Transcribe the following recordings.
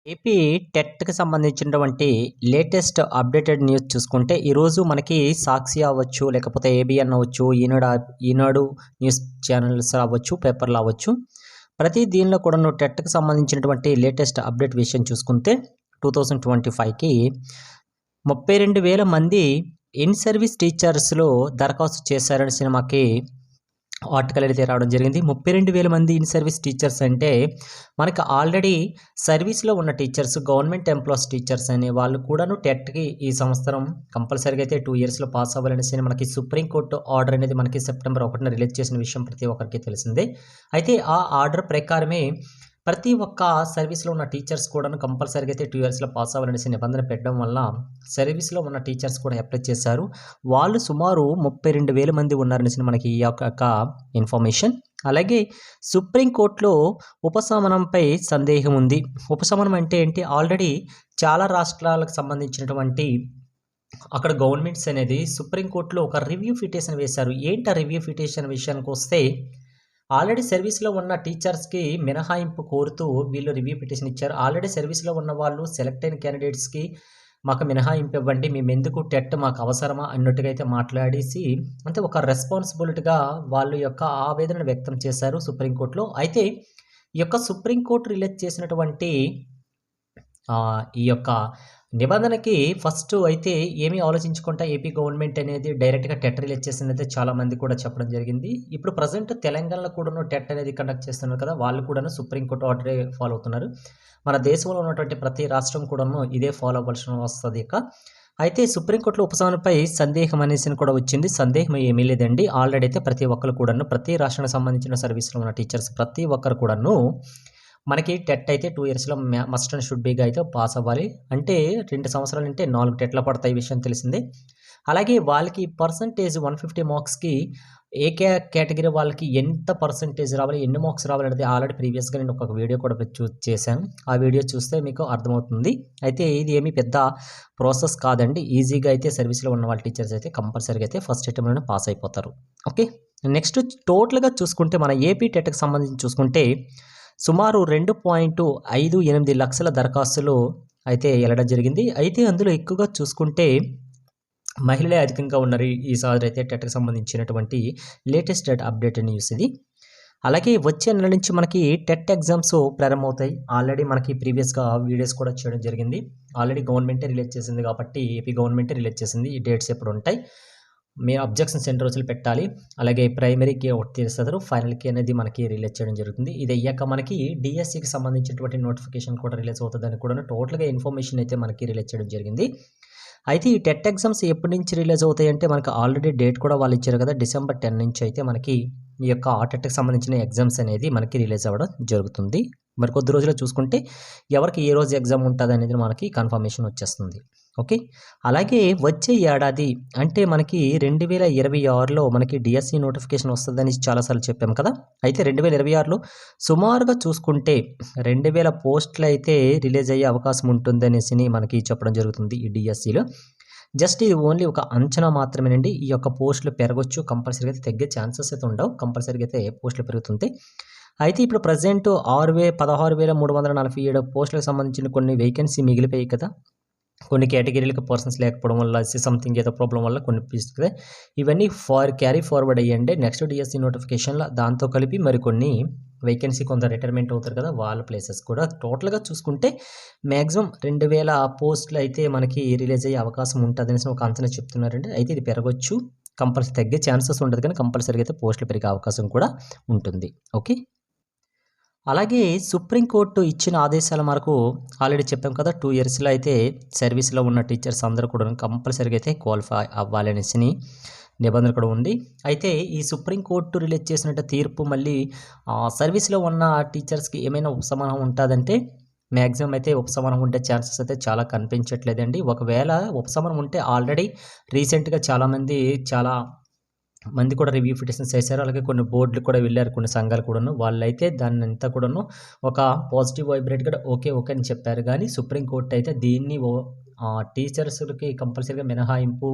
AP టెట్‌కి సంబంధించినటువంటి latest updated news చూసుకుంటే, ఈరోజు మనకి సాక్షి అవ్వచ్చు, లేకపోతే ఏబిఎన్ అవ్వచ్చు, ఈనాడు న్యూస్ ఛానల్స్ అవ్వచ్చు, పేపర్‌లు అవ్వచ్చు. ప్రతి దీనిలో కూడాను టెట్‌కి సంబంధించినటువంటి లేటెస్ట్ అప్డేట్ విషయం చూసుకుంటే 2025కి 32,000 మంది ఇన్ సర్వీస్ టీచర్స్‌లో దరఖాస్తు చేశారని సినిమాకి ఆర్టికల్ అయితే రావడం జరిగింది. 32,000 మంది ఇన్ సర్వీస్ టీచర్స్ అంటే మనకు ఆల్రెడీ సర్వీస్‌లో ఉన్న టీచర్స్, గవర్నమెంట్ ఎంప్లాయీస్ టీచర్స్ అనే వాళ్ళు కూడాను టెట్‌కి ఈ సంవత్సరం కంపల్సరీగా అయితే 2 ఇయర్స్‌లో పాస్ అవ్వాలనేసి మనకి సుప్రీం కోర్టు ఆర్డర్ అనేది మనకి సెప్టెంబర్ 1న రిలీజ్ చేసిన విషయం ప్రతి ఒక్కరికి తెలిసిందే. అయితే ఆ ఆర్డర్ ప్రకారమే ప్రతి ఒక్క సర్వీస్‌లో ఉన్న టీచర్స్ కూడాను కంపల్సరీగా అయితే 2 ఇయర్స్‌లో పాస్ అవ్వాలనేసి నిబంధన పెట్టడం వల్ల సర్వీస్‌లో ఉన్న టీచర్స్ కూడా అప్లై చేశారు. వాళ్ళు సుమారు 32,000 మంది ఉన్నారనేసి మనకి ఈ యొక్క ఇన్ఫర్మేషన్. అలాగే సుప్రీం కోర్టులో ఉపశమనంపై సందేహం ఉంది. ఉపశమనం అంటే ఏంటి? ఆల్రెడీ చాలా రాష్ట్రాలకు సంబంధించినటువంటి అక్కడ గవర్నమెంట్స్ అనేది సుప్రీం కోర్టులో ఒక రివ్యూ పిటిషన్ వేశారు. ఏంటి ఆ రివ్యూ పిటిషన్ విషయానికొస్తే, ఆల్రెడీ సర్వీస్‌లో ఉన్న టీచర్స్‌కి మినహాయింపు కోరుతూ వీళ్ళు రివ్యూ పిటిషన్ ఇచ్చారు. ఆల్రెడీ సర్వీస్‌లో ఉన్న వాళ్ళు సెలెక్ట్ అయిన క్యాండిడేట్స్‌కి మాకు మినహాయింపు ఇవ్వండి. మేమెందుకు టెట్ మాకు అవసరమా అన్నట్టుగా అయితే మాట్లాడేసి, అంటే ఒక రెస్పాన్సిబిలిటీగా వాళ్ళు యొక్క ఆవేదనను వ్యక్తం చేశారు సుప్రీం కోర్టులో. అయితే ఈ యొక్క సుప్రీం కోర్ట్ రిలీజ్ చేసినటువంటి ఈ యొక్క నిబంధనకి ఫస్ట్ అయితే ఏమీ ఆలోచించకుండా ఏపీ గవర్నమెంట్ అనేది డైరెక్ట్‌గా టెట్ రిలీజ్ చేసిందైతే చాలామంది కూడా చెప్పడం జరిగింది. ఇప్పుడు ప్రెజెంట్ తెలంగాణలో కూడాను టెట్ అనేది కండక్ట్ చేస్తున్నారు కదా! వాళ్ళు కూడాను సుప్రీం కోర్ట్ ఆర్డరే ఫాలో అవుతున్నారు. మన దేశంలో ఉన్నటువంటి ప్రతి రాష్ట్రం కూడాను ఇదే ఫాలో అవ్వాల్సిన వస్తది ఇక. అయితే సుప్రీం కోర్టులో ఉపశమనంపై సందేహం అనేసి కూడా వచ్చింది. సందేహం ఏమీ లేదండి. ఆల్రెడీ అయితే ప్రతి ఒక్కరు కూడాను ప్రతి రాష్ట్రానికి సంబంధించిన సర్వీస్‌లో ఉన్న టీచర్స్ ప్రతి ఒక్కరు కూడాను మనకి టెట్ అయితే 2 ఇయర్స్‌లో మస్ట్ అండ్ షుడ్ బీగా అయితే పాస్ అవ్వాలి. అంటే 2 సంవత్సరాలంటే 4 టెట్‌లు పడతాయి. ఈ విషయం తెలిసిందే. అలాగే వాళ్ళకి పర్సెంటేజ్ 150 మార్క్స్‌కి ఏ కేటగిరీ వాళ్ళకి ఎంత పర్సెంటేజ్ రావాలి, ఎన్ని మార్క్స్ రావాలనేది ఆల్రెడీ ప్రీవియస్‌గా నేను ఒక వీడియో కూడా చేశాను. ఆ వీడియో చూస్తే మీకు అర్థమవుతుంది. అయితే ఇది ఏమి పెద్ద ప్రాసెస్ కాదండి. ఈజీగా అయితే సర్వీస్‌లో ఉన్న వాళ్ళ టీచర్స్ అయితే కంపల్సరీగా అయితే ఫస్ట్ అటెంప్ట్‌లోనే పాస్ అయిపోతారు. ఓకే. నెక్స్ట్ టోటల్‌గా చూసుకుంటే మన ఏపీ టెట్‌కి సంబంధించి చూసుకుంటే సుమారు 2.58 లక్షల దరఖాస్తులు అయితే ఎళ్ళడం జరిగింది. అయితే అందులో ఎక్కువగా చూసుకుంటే మహిళలే అధికంగా ఉన్నారు. ఈసారి అయితే టెట్‌కి సంబంధించినటువంటి లేటెస్ట్ అప్డేట్ న్యూస్ ఇది. అలాగే వచ్చే నెల నుంచి మనకి టెట్ ఎగ్జామ్స్ ప్రారంభమవుతాయి. ఆల్రెడీ మనకి ప్రీవియస్‌గా వీడియోస్ కూడా చేయడం జరిగింది. ఆల్రెడీ గవర్నమెంటే రిలీజ్ చేసింది కాబట్టి ఏపీ గవర్నమెంటే రిలీజ్ చేసింది. ఈ డేట్స్ ఎప్పుడుంటాయి. మీ అబ్జెక్షన్స్ ఎన్ని రోజులు పెట్టాలి. అలాగే ప్రైమరీకి ఒకటి తీస్తారు. ఫైనల్‌కి అనేది మనకి రిలీజ్ చేయడం జరుగుతుంది. ఇది అయ్యాక మనకి డీఎస్సీకి సంబంధించినటువంటి నోటిఫికేషన్ కూడా రిలీజ్ అవుతదని కూడాను టోటల్‌గా ఇన్ఫర్మేషన్ అయితే మనకి రిలీజ్ చేయడం జరిగింది. అయితే ఈ టెట్ ఎగ్జామ్స్ ఎప్పటి నుంచి రిలీజ్ అవుతాయంటే మనకు ఆల్రెడీ డేట్ కూడా వాళ్ళు ఇచ్చారు కదా! డిసెంబర్ 10 నుంచి అయితే మనకి ఈ యొక్క టెట్‌కి సంబంధించిన ఎగ్జామ్స్ అనేది మనకి రిలీజ్ అవ్వడం జరుగుతుంది. మరి కొద్ది రోజుల్లో చూసుకుంటే ఎవరికి ఏ రోజు ఎగ్జామ్ ఉంటదనేది మనకి కన్ఫర్మేషన్ వచ్చేస్తుంది. ఓకే. అలాగే వచ్చే ఏడాది అంటే మనకి 2026లో మనకి డీఎస్సీ నోటిఫికేషన్ వస్తదని చాలా సార్లు చెప్పాం కదా! అయితే 2026లో సుమారుగా చూసుకుంటే 2,000 పోస్టులైతే రిలీజ్ అయ్యే అవకాశం ఉంటుందనేసి మనకి చెప్పడం జరుగుతుంది ఈ డీఎస్సీలో. జస్ట్ ఇది ఓన్లీ ఒక అంచనా మాత్రమేనండి. ఈ యొక్క పోస్టులు పెరగొచ్చు. కంపల్సరీగా అయితే తగ్గే ఛాన్సెస్ అయితే ఉండవు. కంపల్సరీగా అయితే పోస్టులు పెరుగుతుంటాయి. అయితే ఇప్పుడు ప్రెజెంట్ 16,347 పోస్టులకు సంబంధించిన కొన్ని వేకెన్సీ మిగిలిపోయాయి కదా! కొన్ని కేటగిరీలకు పర్సన్స్ లేకపోవడం వల్ల సంథింగ్ ఏదో ప్రాబ్లమ్ వల్ల కొన్ని పిస్తున్నాయి. ఇవన్నీ క్యారీ ఫార్వర్డ్ అయ్యండి. నెక్స్ట్ డీఎస్సీ నోటిఫికేషన్‌లో దాంతో కలిపి మరికొన్ని వేకెన్సీ కొంత రిటైర్మెంట్ అవుతారు కదా! వాళ్ళ ప్లేసెస్ కూడా టోటల్‌గా చూసుకుంటే మాక్సిమం 2,000 పోస్టులు అయితే మనకి రిలీజ్ అయ్యే అవకాశం ఉంటదనేసి ఒక అంచనా చెప్తున్నారండి. అయితే ఇది పెరగొచ్చు. కంపల్సరీ తగ్గే ఛాన్సెస్ ఉండదు కానీ కంపల్సరీగా అయితే పోస్టులు పెరిగే అవకాశం కూడా ఉంటుంది. ఓకే. అలాగే సుప్రీం కోర్టు ఇచ్చిన ఆదేశాల మేరకు ఆల్రెడీ చెప్పాం కదా! 2 ఇయర్స్‌లో అయితే సర్వీస్‌లో ఉన్న టీచర్స్ అందరూ కూడా కంపల్సరీగా అయితే క్వాలిఫై అవ్వాలనేసి నిబంధన కూడా ఉంది. అయితే ఈ సుప్రీం కోర్టు రిలీజ్ చేసినట్టు తీర్పు మళ్ళీ సర్వీస్‌లో ఉన్న టీచర్స్‌కి ఏమైనా ఉపశమనం ఉంటదంటే మాక్సిమం అయితే ఉపశమనం ఉండే ఛాన్సెస్ అయితే చాలా కనిపించట్లేదండి. ఒకవేళ ఉపశమనం ఉంటే ఆల్రెడీ రీసెంట్‌గా చాలా మంది కూడా రివ్యూ పిటిషన్స్ చేశారు. అలాగే కొన్ని బోర్డులు కూడా వెళ్లారు. కొన్ని సంఘాలు కూడాను. వాళ్ళైతే దాన్నంతా కూడాను ఒక పాజిటివ్ వైబ్రేట్‌గా ఓకే అని చెప్పారు గానీ సుప్రీం కోర్ట్ అయితే దీన్ని టీచర్స్‌లకి కంపల్సరీగా మినహాయింపు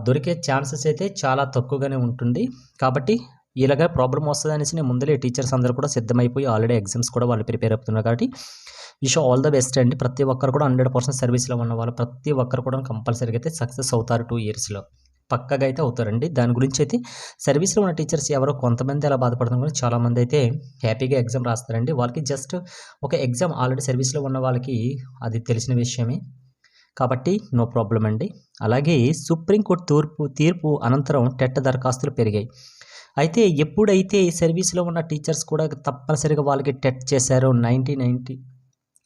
దొరికే ఛాన్సెస్ అయితే చాలా తక్కువగానే ఉంటుంది. కాబట్టి ఇలాగ ప్రాబ్లం వస్తుంది అనేసి నేను ముందలే టీచర్స్ అందరూ కూడా సిద్ధమైపోయి ఆల్రెడీ ఎగ్జామ్స్ కూడా వాళ్ళు ప్రిపేర్ అవుతున్నారు కాబట్టి విష్ ఆల్ ద బెస్ట్ అండి. ప్రతి ఒక్కరు కూడా 100% సర్వీస్లో ఉన్న వాళ్ళు ప్రతి ఒక్కరు కూడా కంపల్సరీగా అయితే సక్సెస్ అవుతారు 2 ఇయర్స్లో పక్కగా అయితే అవుతారండి. దాని గురించి అయితే సర్వీస్లో ఉన్న టీచర్స్ ఎవరో కొంతమంది అలా బాధపడుతున్నారు కానీ చాలామంది అయితే హ్యాపీగా ఎగ్జామ్ రాస్తారండి. వాళ్ళకి జస్ట్ ఒక ఎగ్జామ్ ఆల్రెడీ సర్వీస్లో ఉన్న వాళ్ళకి అది తెలిసిన విషయమే కాబట్టి నో ప్రాబ్లం అండి. అలాగే సుప్రీంకోర్టు తీర్పు అనంతరం టెట్ దరఖాస్తులు పెరిగాయి. అయితే ఎప్పుడైతే సర్వీస్లో ఉన్న టీచర్స్ కూడా తప్పనిసరిగా వాళ్ళకి టెట్ చేశారో 1990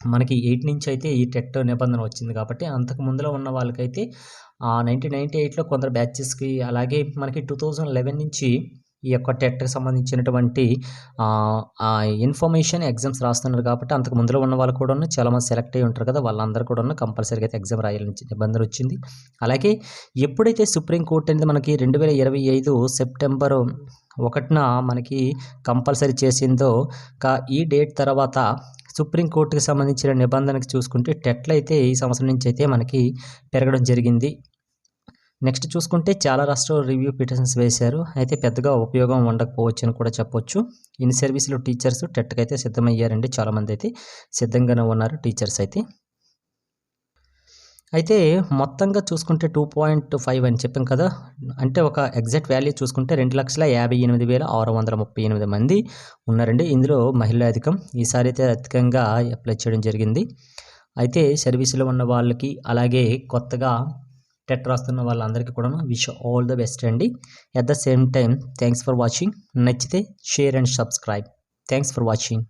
మనకి 8 నుంచి అయితే ఈ టెట్ నిబంధన వచ్చింది కాబట్టి అంతకు ముందులో ఉన్న వాళ్ళకైతే 1998లో కొందరు బ్యాచెస్కి అలాగే మనకి 2011 నుంచి ఈ యొక్క టెట్కి సంబంధించినటువంటి ఇన్ఫర్మేషన్ ఎగ్జామ్స్ రాస్తున్నారు కాబట్టి అంతకు ముందులో ఉన్న వాళ్ళు కూడా చాలామంది సెలెక్ట్ అయ్యి ఉంటారు కదా, వాళ్ళందరూ కూడా కంపల్సరీగా అయితే ఎగ్జామ్ రాయాలని నిబంధన వచ్చింది. అలాగే ఎప్పుడైతే సుప్రీంకోర్టు అనేది మనకి 2025 సెప్టెంబర్ 1న మనకి కంపల్సరీ చేసిందో ఈ డేట్ తర్వాత సుప్రీంకోర్టుకి సంబంధించిన నిబంధనకి చూసుకుంటే టెట్లు అయితే ఈ సంవత్సరం నుంచి అయితే మనకి పెరగడం జరిగింది. నెక్స్ట్ చూసుకుంటే చాలా రాష్ట్రాలు రివ్యూ పిటిషన్స్ వేశారు. అయితే పెద్దగా ఉపయోగం ఉండకపోవచ్చు అని కూడా చెప్పొచ్చు. ఇన్ సర్వీస్లో టీచర్స్ టెట్కి అయితే సిద్ధమయ్యారండి. చాలామంది అయితే సిద్ధంగానే ఉన్నారు టీచర్స్ అయితే. అయితే మొత్తంగా చూసుకుంటే 2.5 అని చెప్పాం కదా, అంటే ఒక ఎగ్జాక్ట్ వాల్యూ చూసుకుంటే 2,58,638 మంది ఉన్నారండి. ఇందులో మహిళా అధికం. ఈసారి అయితే అధికంగా అప్లై చేయడం జరిగింది. అయితే సర్వీసులో ఉన్న వాళ్ళకి అలాగే కొత్తగా టెట్ రాస్తున్న వాళ్ళందరికీ కూడా విష్ ఆల్ ద బెస్ట్ అండి. At the same time thanks for watching. నచ్చితే share and subscribe. Thanks for watching.